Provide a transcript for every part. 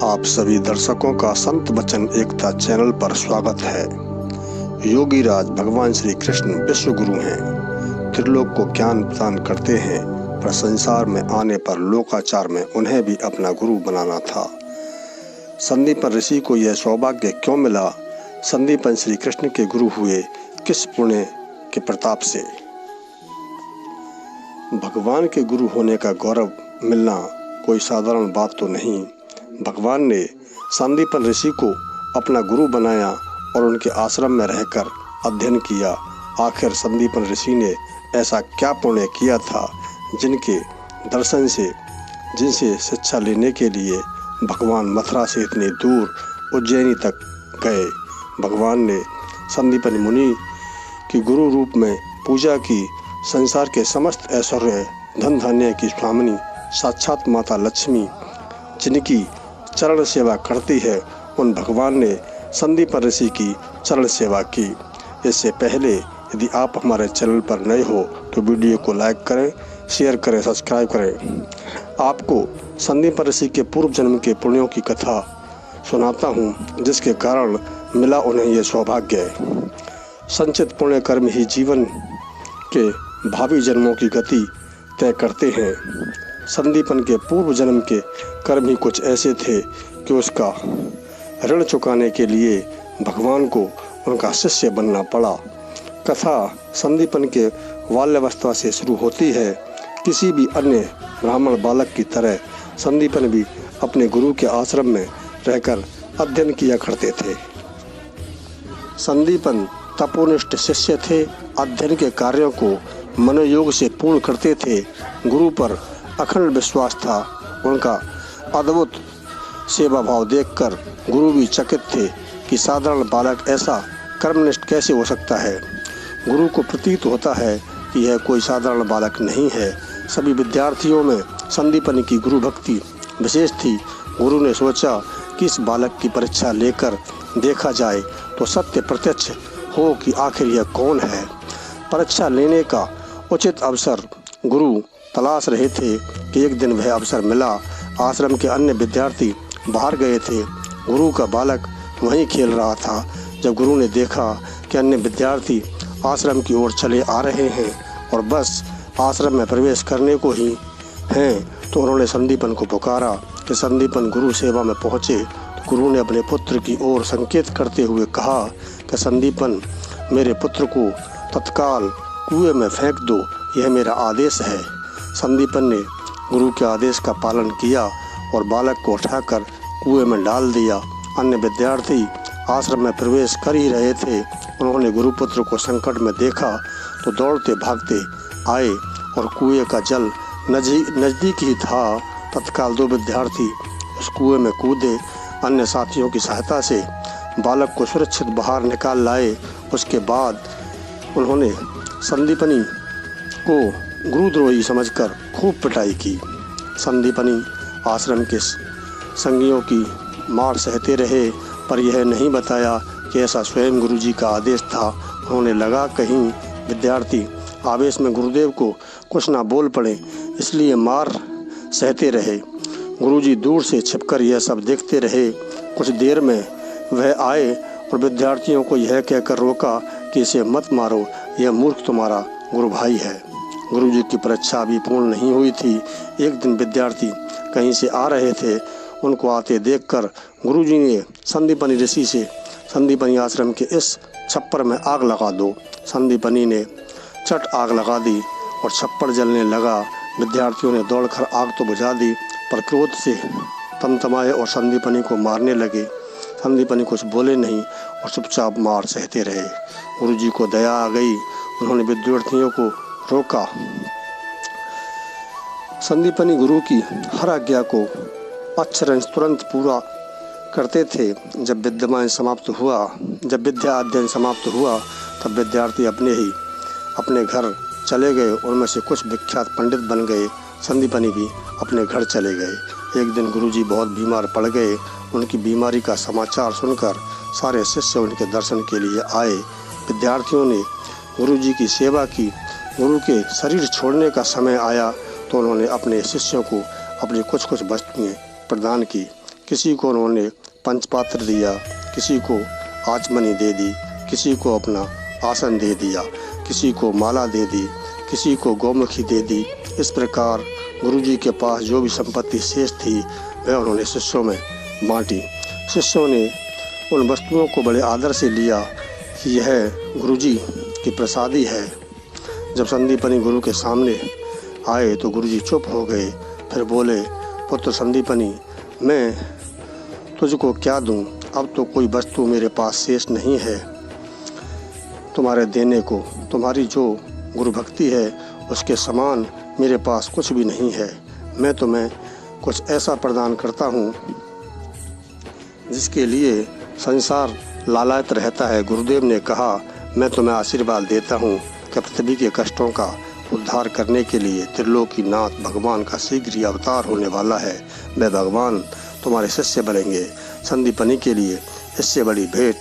आप सभी दर्शकों का संत वचन एकता चैनल पर स्वागत है। योगी राज भगवान श्री कृष्ण विश्व गुरु हैं। त्रिलोक को ज्ञान प्रदान करते हैं, पर संसार में आने पर लोकाचार में उन्हें भी अपना गुरु बनाना था। संदीपन ऋषि को यह सौभाग्य क्यों मिला? संदीपन श्री कृष्ण के गुरु हुए किस पुण्य के प्रताप से? भगवान के गुरु होने का गौरव मिलना कोई साधारण बात तो नहीं। भगवान ने संदीपन ऋषि को अपना गुरु बनाया और उनके आश्रम में रहकर अध्ययन किया। आखिर संदीपन ऋषि ने ऐसा क्या पुण्य किया था जिनके दर्शन से जिनसे शिक्षा लेने के लिए भगवान मथुरा से इतनी दूर उज्जैनी तक गए। भगवान ने संदीपन मुनि की गुरु रूप में पूजा की। संसार के समस्त ऐश्वर्य धन धान्य की स्वामिनी साक्षात माता लक्ष्मी जिनकी चरण सेवा करती है, उन भगवान ने संदीपन ऋषि की चरण सेवा की। इससे पहले यदि आप हमारे चैनल पर नए हो तो वीडियो को लाइक करें, शेयर करें, सब्सक्राइब करें। आपको संदीपन ऋषि के पूर्व जन्म के पुण्यों की कथा सुनाता हूँ, जिसके कारण मिला उन्हें यह सौभाग्य। संचित पुण्य कर्म ही जीवन के भावी जन्मों की गति तय करते हैं। संदीपन के पूर्व जन्म के कर्म ही कुछ ऐसे थे कि उसका ऋण चुकाने के लिए भगवान को उनका शिष्य बनना पड़ा। कथा संदीपन के बाल्यावस्था से शुरू होती है। किसी भी अन्य ब्राह्मण बालक की तरह संदीपन भी अपने गुरु के आश्रम में रहकर अध्ययन किया करते थे। संदीपन तपोनिष्ठ शिष्य थे। अध्ययन के कार्यों को मनोयोग से पूर्ण करते थे। गुरु पर अखंड विश्वास था। उनका अद्भुत सेवा भाव देखकर गुरु भी चकित थे कि साधारण बालक ऐसा कर्मनिष्ठ कैसे हो सकता है। गुरु को प्रतीत होता है कि यह कोई साधारण बालक नहीं है। सभी विद्यार्थियों में संदीपन की गुरु भक्ति विशेष थी। गुरु ने सोचा कि इस बालक की परीक्षा लेकर देखा जाए तो सत्य प्रत्यक्ष हो कि आखिर यह कौन है। परीक्षा लेने का उचित अवसर गुरु तलाश रहे थे कि एक दिन वह अवसर मिला। आश्रम के अन्य विद्यार्थी बाहर गए थे। गुरु का बालक वहीं खेल रहा था। जब गुरु ने देखा कि अन्य विद्यार्थी आश्रम की ओर चले आ रहे हैं और बस आश्रम में प्रवेश करने को ही हैं, तो उन्होंने संदीपन को पुकारा कि संदीपन गुरु सेवा में पहुँचे। तो गुरु ने अपने पुत्र की ओर संकेत करते हुए कहा कि संदीपन, मेरे पुत्र को तत्काल कुएं में फेंक दो, यह मेरा आदेश है। संदीपन ने गुरु के आदेश का पालन किया और बालक को उठाकर कुएं में डाल दिया। अन्य विद्यार्थी आश्रम में प्रवेश कर ही रहे थे। उन्होंने गुरुपुत्र को संकट में देखा तो दौड़ते भागते आए और कुएं का जल नज़दीक ही था। तत्काल दो विद्यार्थी उस कुएं में कूदे। अन्य साथियों की सहायता से बालक को सुरक्षित बाहर निकाल लाए। उसके बाद उन्होंने संदीपनी को गुरुद्रोही समझकर खूब पिटाई की। संदीपनी आश्रम के संगियों की मार सहते रहे, पर यह नहीं बताया कि ऐसा स्वयं गुरुजी का आदेश था। उन्होंने लगा कहीं विद्यार्थी आवेश में गुरुदेव को कुछ ना बोल पड़े, इसलिए मार सहते रहे। गुरुजी दूर से छिपकर यह सब देखते रहे। कुछ देर में वह आए और विद्यार्थियों को यह कहकर रोका कि इसे मत मारो, यह मूर्ख तुम्हारा गुरु भाई है। गुरुजी की परीक्षा अभी पूर्ण नहीं हुई थी। एक दिन विद्यार्थी कहीं से आ रहे थे। उनको आते देखकर गुरुजी ने संदीपनी ऋषि से संदीपनी आश्रम के इस छप्पर में आग लगा दो। संदीपनी ने चट आग लगा दी और छप्पर जलने लगा। विद्यार्थियों ने दौड़कर आग तो बुझा दी, पर क्रोध से तमतमाए और संदीपनी को मारने लगे। संदीपनी कुछ बोले नहीं और चुपचाप मार सहते रहे। गुरुजी को दया आ गई। उन्होंने विद्यार्थियों को रोका। संदीपनी गुरु की हर आज्ञा को अक्षरशः तुरंत पूरा करते थे। जब विद्या अध्ययन समाप्त हुआ तब विद्यार्थी अपने घर चले गए। उनमें से कुछ विख्यात पंडित बन गए। संदीपनी भी अपने घर चले गए। एक दिन गुरुजी बहुत बीमार पड़ गए। उनकी बीमारी का समाचार सुनकर सारे शिष्य उनके दर्शन के लिए आए। विद्यार्थियों ने गुरुजी की सेवा की। गुरु के शरीर छोड़ने का समय आया तो उन्होंने अपने शिष्यों को अपनी कुछ वस्तुएं प्रदान की। किसी को उन्होंने पंचपात्र दिया, किसी को आचमनी दे दी, किसी को अपना आसन दे दिया, किसी को माला दे दी, किसी को गौमुखी दे दी। इस प्रकार गुरुजी के पास जो भी संपत्ति शेष थी वह उन्होंने शिष्यों में बांटी। शिष्यों ने उन वस्तुओं को बड़े आदर से लिया कि यह गुरुजी की प्रसादी है। जब संदीपनी गुरु के सामने आए तो गुरुजी चुप हो गए। फिर बोले, पुत्र संदीपनी, मैं तुझको क्या दूं? अब तो कोई वस्तु मेरे पास शेष नहीं है तुम्हारे देने को। तुम्हारी जो गुरु भक्ति है उसके समान मेरे पास कुछ भी नहीं है। मैं तुम्हें कुछ ऐसा प्रदान करता हूँ जिसके लिए संसार लालायित रहता है। गुरुदेव ने कहा, मैं तुम्हें आशीर्वाद देता हूँ कि पृथ्वी के कष्टों का उद्धार करने के लिए त्रिलोकीनाथ भगवान का शीघ्र ही अवतार होने वाला है। वह भगवान तुम्हारे शिष्य बनेंगे। संदीपनी के लिए इससे बड़ी भेंट,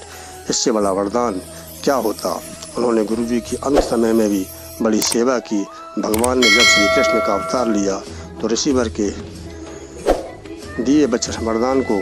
इससे बड़ा वरदान क्या होता। उन्होंने गुरुजी की अंत समय में भी बड़ी सेवा की। भगवान ने जब श्री कृष्ण का अवतार लिया तो ऋषिवर के दिए वरदान को